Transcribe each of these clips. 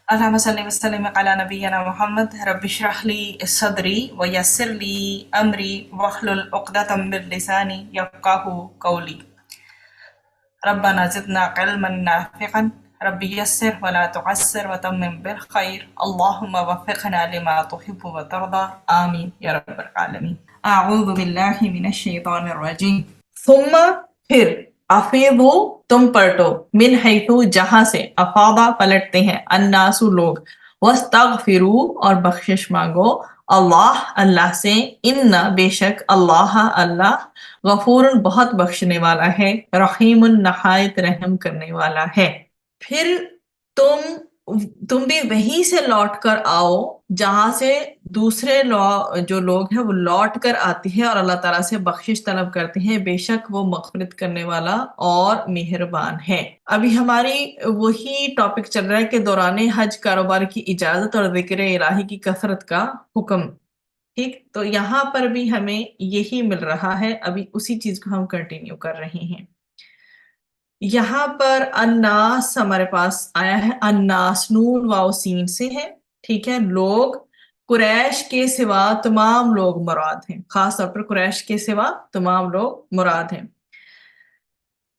اللهم صل وسلم على نبينا محمد رب اشرح لي صدري ويسر لي أمري واحلل عقدة من لساني يفقهوا قولي. ربنا زدنا علما نافعا رب يسر ولا تعسر وتمم بالخير اللهم وفقنا لما تحب وترضى آمين يا رب العالمين. أعوذ بالله من الشيطان الرجيم. ثم پھر افیضو تم پلٹو من حیثو جہاں سے افاضا پلٹتے ہیں الناسو لوگ واستغفروا اور بخشش مانگو اللہ اللہ سے ان بے شک اللہ اللہ غفور بہت بخشنے والا ہے رحیم نہایت رحم کرنے والا ہے. پھر تم بھی وہیں سے لوٹ کر آؤ جہاں سے دوسرے جو لوگ ہیں وہ لوٹ کر آتے ہیں اور اللہ تعالیٰ سے بخشش طلب کرتے ہیں بے شک وہ مغفرت کرنے والا اور مہربان ہے. ابھی ہماری وہی ٹاپک چل رہا ہے کہ دوران حج کاروبار کی اجازت اور ذکر الہی کی کثرت کا حکم. ٹھیک، تو یہاں پر بھی ہمیں یہی مل رہا ہے، ابھی اسی چیز کو ہم کنٹینیو کر رہے ہیں. یہاں پر الناس ہمارے پاس آیا ہے، الناس نون واو سین سے ہے. ٹھیک ہے، لوگ قریش کے سوا تمام لوگ مراد ہیں، خاص طور پر قریش کے سوا تمام لوگ مراد ہیں.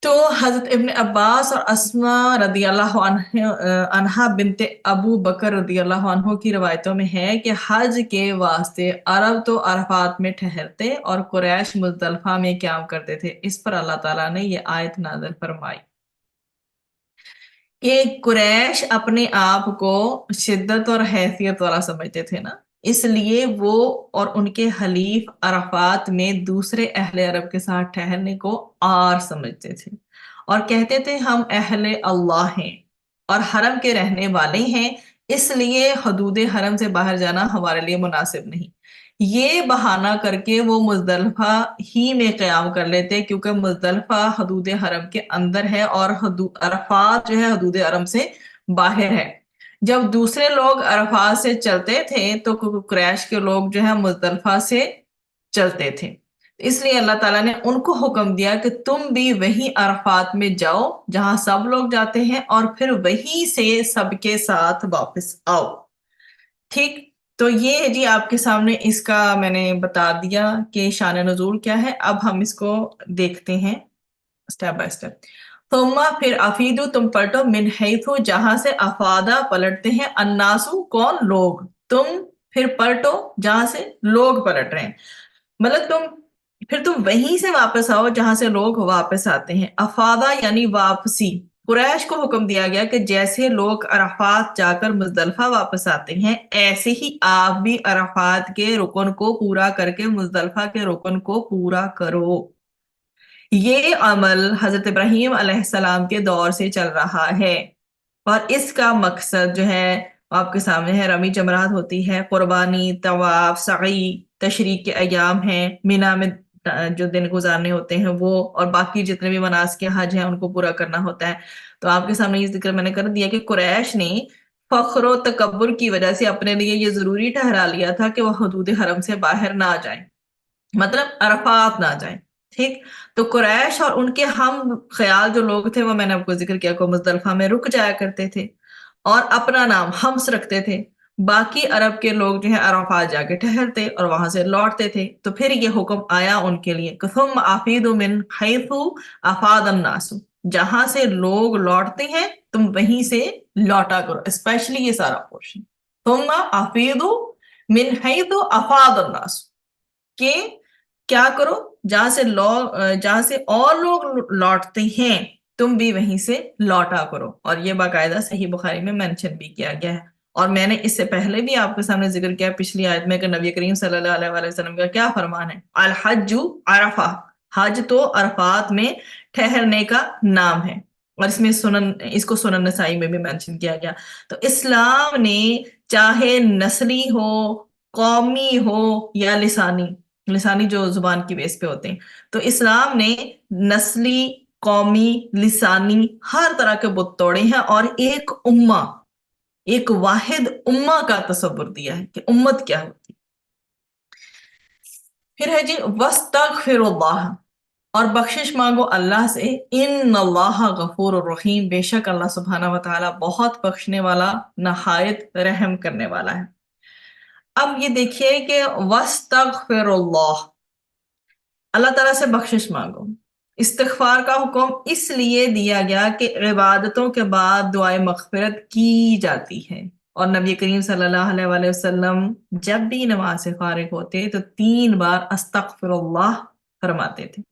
تو حضرت ابن عباس اور اسما رضی اللہ عنہا بنت ابو بکر رضی اللہ عنہ کی روایتوں میں ہے کہ حج کے واسطے عرب تو عرفات میں ٹھہرتے اور قریش مزدلفہ میں قیام کرتے تھے. اس پر اللہ تعالیٰ نے یہ آیت نازل فرمائی کہ قریش اپنے آپ کو شدت اور حیثیت والا سمجھتے تھے نا، اس لیے وہ اور ان کے حلیف عرفات میں دوسرے اہل عرب کے ساتھ ٹھہرنے کو عار سمجھتے تھے اور کہتے تھے ہم اہل اللہ ہیں اور حرم کے رہنے والے ہیں، اس لیے حدود حرم سے باہر جانا ہمارے لیے مناسب نہیں. یہ بہانہ کر کے وہ مزدلفہ ہی میں قیام کر لیتے کیونکہ مزدلفہ حدود حرم کے اندر ہے اور عرفات جو ہے حدود حرم سے باہر ہے. جب دوسرے لوگ عرفات سے چلتے تھے تو قریش کے لوگ جو ہے مزدلفہ سے چلتے تھے، اس لیے اللہ تعالیٰ نے ان کو حکم دیا کہ تم بھی وہی عرفات میں جاؤ جہاں سب لوگ جاتے ہیں اور پھر وہیں سے سب کے ساتھ واپس آؤ. ٹھیک، تو یہ جی آپ کے سامنے اس کا میں نے بتا دیا کہ شان نزول کیا ہے. اب ہم اس کو دیکھتے ہیں سٹیپ بائی سٹیپ. ثم پھر افیدو تم پلٹو من حیثو جہاں سے افادا پلٹتے ہیں الناسو کون لوگ، تم پھر پلٹو جہاں سے لوگ پلٹ رہے ہیں، مطلب تم وہیں سے واپس آؤ جہاں سے لوگ واپس آتے ہیں. افادا یعنی واپسی. قریش کو حکم دیا گیا کہ جیسے لوگ عرفات جا کر مزدلفہ واپس آتے ہیں ایسے ہی آپ بھی عرفات کے رکن کو پورا کر کے مزدلفہ کے رکن کو پورا کرو. یہ عمل حضرت ابراہیم علیہ السلام کے دور سے چل رہا ہے اور اس کا مقصد جو ہے آپ کے سامنے ہے. رمی جمرات ہوتی ہے، قربانی، طواف، سعی، تشریق کے ایام ہیں، مینا میں جو دن گزارنے ہوتے ہیں وہ، اور باقی جتنے بھی مناسک حج ہیں ان کو پورا کرنا ہوتا ہے. تو آپ کے سامنے یہ ذکر میں نے کر دیا کہ قریش نے فخر و تکبر کی وجہ سے اپنے لیے یہ ضروری ٹھہرا لیا تھا کہ وہ حدود حرم سے باہر نہ جائیں، مطلب عرفات نہ جائیں. ٹھیک، تو قریش اور ان کے ہم خیال جو لوگ تھے وہ میں نے آپ کو ذکر کیا کہ مزدلفہ میں رک جایا کرتے تھے اور اپنا نام حمس رکھتے تھے. باقی عرب کے لوگ جو ہے عرفات جا کے ٹھہرتے اور وہاں سے لوٹتے تھے. تو پھر یہ حکم آیا ان کے لیے کہ ثم افیدوا من حیث افاض الناس، جہاں سے لوگ لوٹتے ہیں تم وہیں سے لوٹا کرو. اسپیشلی یہ سارا پورشن ثم افیدوا من حیث افاض الناس، کہ کیا کرو جہاں سے اور لوگ لوٹتے ہیں تم بھی وہیں سے لوٹا کرو. اور یہ باقاعدہ صحیح بخاری میں مینشن بھی کیا گیا ہے. اور میں نے اس سے پہلے بھی آپ کے سامنے ذکر کیا پچھلی آیت میں کہ نبی کریم صلی اللہ علیہ وآلہ وسلم کا کیا فرمان ہے، الحج عرفہ، حج تو عرفات میں ٹھہرنے کا نام ہے. اور اس کو سنن نسائی میں بھی مینشن کیا گیا. تو اسلام نے چاہے نسلی ہو، قومی ہو یا لسانی جو زبان کی بیس پہ ہوتے ہیں، تو اسلام نے نسلی، قومی، لسانی ہر طرح کے بت توڑے ہیں اور ایک امہ، ایک واحد امہ کا تصور دیا ہے کہ امت کیا ہوتی. پھر ہے جی وَاسْتَغْفِرُوا اللَّهَ، اور بخشش مانگو اللہ سے، ان اللہ غفور الرحیم، بے شک اللہ سبحانہ و تعالیٰ بہت بخشنے والا، نہایت رحم کرنے والا ہے۔ اب یہ دیکھیے کہ وَاسْتَغْفِرُ اللَّهَ، اللہ تعالیٰ سے بخشش مانگو۔ استغفار کا حکم اس لیے دیا گیا کہ عبادتوں کے بعد دعائے مغفرت کی جاتی ہے، اور نبی کریم صلی اللہ علیہ وآلہ وسلم جب بھی نماز سے فارغ ہوتے تو 3 بار استغفر اللہ فرماتے تھے۔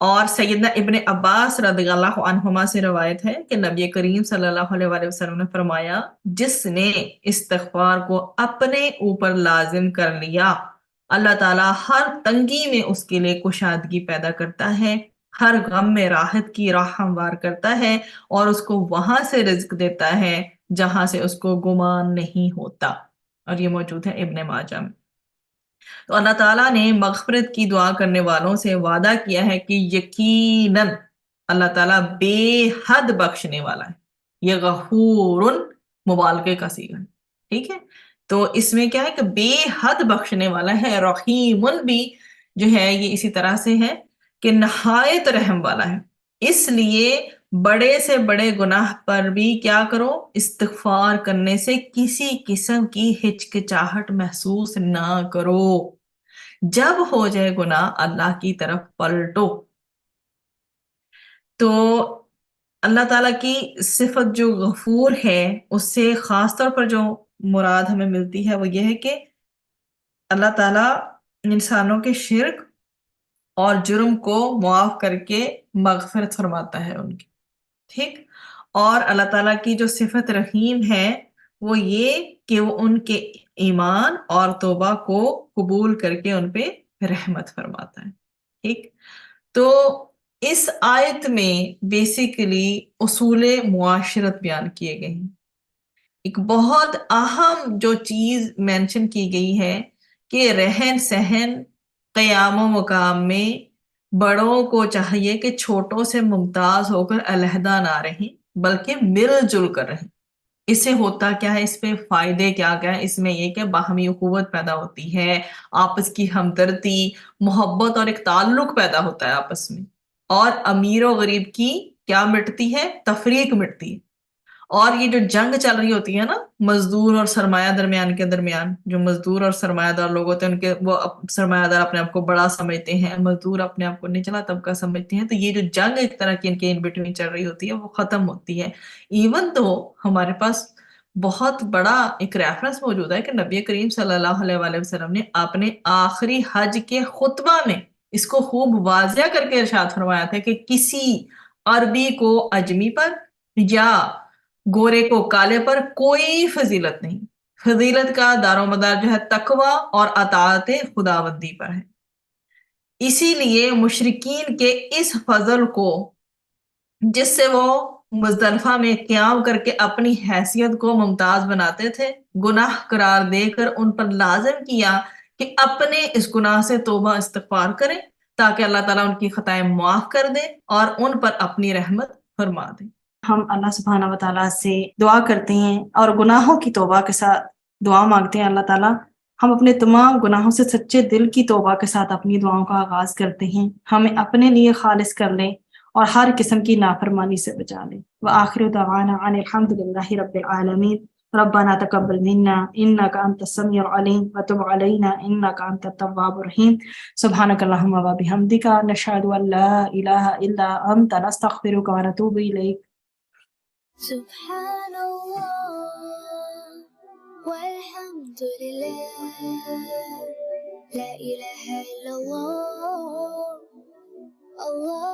اور سیدنا ابن عباس رضی اللہ عنہما سے روایت ہے کہ نبی کریم صلی اللہ علیہ وآلہ وسلم نے فرمایا، جس نے استغفار کو اپنے اوپر لازم کر لیا، اللہ تعالیٰ ہر تنگی میں اس کے لیے کشادگی پیدا کرتا ہے، ہر غم میں راحت کی راہ ہموار کرتا ہے، اور اس کو وہاں سے رزق دیتا ہے جہاں سے اس کو گمان نہیں ہوتا۔ اور یہ موجود ہے ابن ماجہ میں۔ تو اللہ تعالیٰ نے مغفرت کی دعا کرنے والوں سے وعدہ کیا ہے کہ یقیناً اللہ تعالیٰ بے حد بخشنے والا ہے۔ یہ غفور مبالغے کا صیغہ ہے، ٹھیک ہے؟ تو اس میں کیا ہے کہ بے حد بخشنے والا ہے، رحیم بھی جو ہے یہ اسی طرح سے ہے کہ نہایت رحم والا ہے۔ اس لیے بڑے سے بڑے گناہ پر بھی کیا کرو، استغفار کرنے سے کسی قسم کی ہچکچاہٹ محسوس نہ کرو۔ جب ہو جائے گناہ اللہ کی طرف پلٹو۔ تو اللہ تعالیٰ کی صفت جو غفور ہے، اس سے خاص طور پر جو مراد ہمیں ملتی ہے وہ یہ ہے کہ اللہ تعالیٰ انسانوں کے شرک اور جرم کو معاف کر کے مغفرت فرماتا ہے ان کی، ٹھیک؟ اور اللہ تعالیٰ کی جو صفت رحیم ہے وہ یہ کہ وہ ان کے ایمان اور توبہ کو قبول کر کے ان پہ رحمت فرماتا ہے، ٹھیک؟ تو اس آیت میں بیسیکلی اصول معاشرت بیان کیے گئے ہیں۔ ایک بہت اہم جو چیز مینشن کی گئی ہے کہ رہن سہن، قیام و مقام میں بڑوں کو چاہیے کہ چھوٹوں سے ممتاز ہو کر علیحدہ نہ رہیں بلکہ مل جل کر رہیں۔ اس سے ہوتا کیا ہے، اس پہ فائدے کیا کیا ہے؟ اس میں یہ کہ باہمی اخوت پیدا ہوتی ہے، آپس کی ہمدردی، محبت اور ایک تعلق پیدا ہوتا ہے آپس میں، اور امیر و غریب کی کیا مٹتی ہے، تفریق مٹتی ہے۔ اور یہ جو جنگ چل رہی ہوتی ہے نا مزدور اور سرمایہ درمیان، جو مزدور اور سرمایہ دار لوگ ہوتے ہیں ان کے وہ سرمایہ دار اپنے آپ کو بڑا سمجھتے ہیں، مزدور اپنے آپ کو نچلا طبقہ سمجھتے ہیں، تو یہ جو جنگ ایک طرح کی ان کے ان بٹوین چل رہی ہوتی ہے وہ ختم ہوتی ہے۔ ایون تو ہمارے پاس بہت بڑا ایک ریفرنس موجود ہے کہ نبی کریم صلی اللہ علیہ وآلہ وسلم نے اپنے آخری حج کے خطبہ میں اس کو خوب واضح کر کے ارشاد فرمایا تھا کہ کسی عربی کو اجمی پر یا گورے کو کالے پر کوئی فضیلت نہیں، فضیلت کا دار و مدار جو ہے تقوی اور اطاعت خداوندی پر ہے۔ اسی لیے مشرکین کے اس فضل کو جس سے وہ مزدلفہ میں قیام کر کے اپنی حیثیت کو ممتاز بناتے تھے، گناہ قرار دے کر ان پر لازم کیا کہ اپنے اس گناہ سے توبہ استغفار کریں تاکہ اللہ تعالیٰ ان کی خطائیں معاف کر دے اور ان پر اپنی رحمت فرما دے۔ ہم اللہ سبحانہ و تعالیٰ سے دعا کرتے ہیں اور گناہوں کی توبہ کے ساتھ دعا مانگتے ہیں، اللہ تعالیٰ ہم اپنے تمام گناہوں سے سچے دل کی توبہ کے ساتھ اپنی دعاؤں کا آغاز کرتے ہیں، ہمیں اپنے لیے خالص کر لیں اور ہر قسم کی نافرمانی سے بچا لیں۔ وآخر دعوانا ان الحمد للہ رب العالمین۔ ربنا تقبل منا انك انت السميع العليم وتب علينا انك انت التواب الرحيم۔ سبحانك اللهم وبحمدك نشهد ان لا اله الا انت نستغفرك ونتوب اليك۔ سبحان الله والحمد لله لا إله إلا الله الله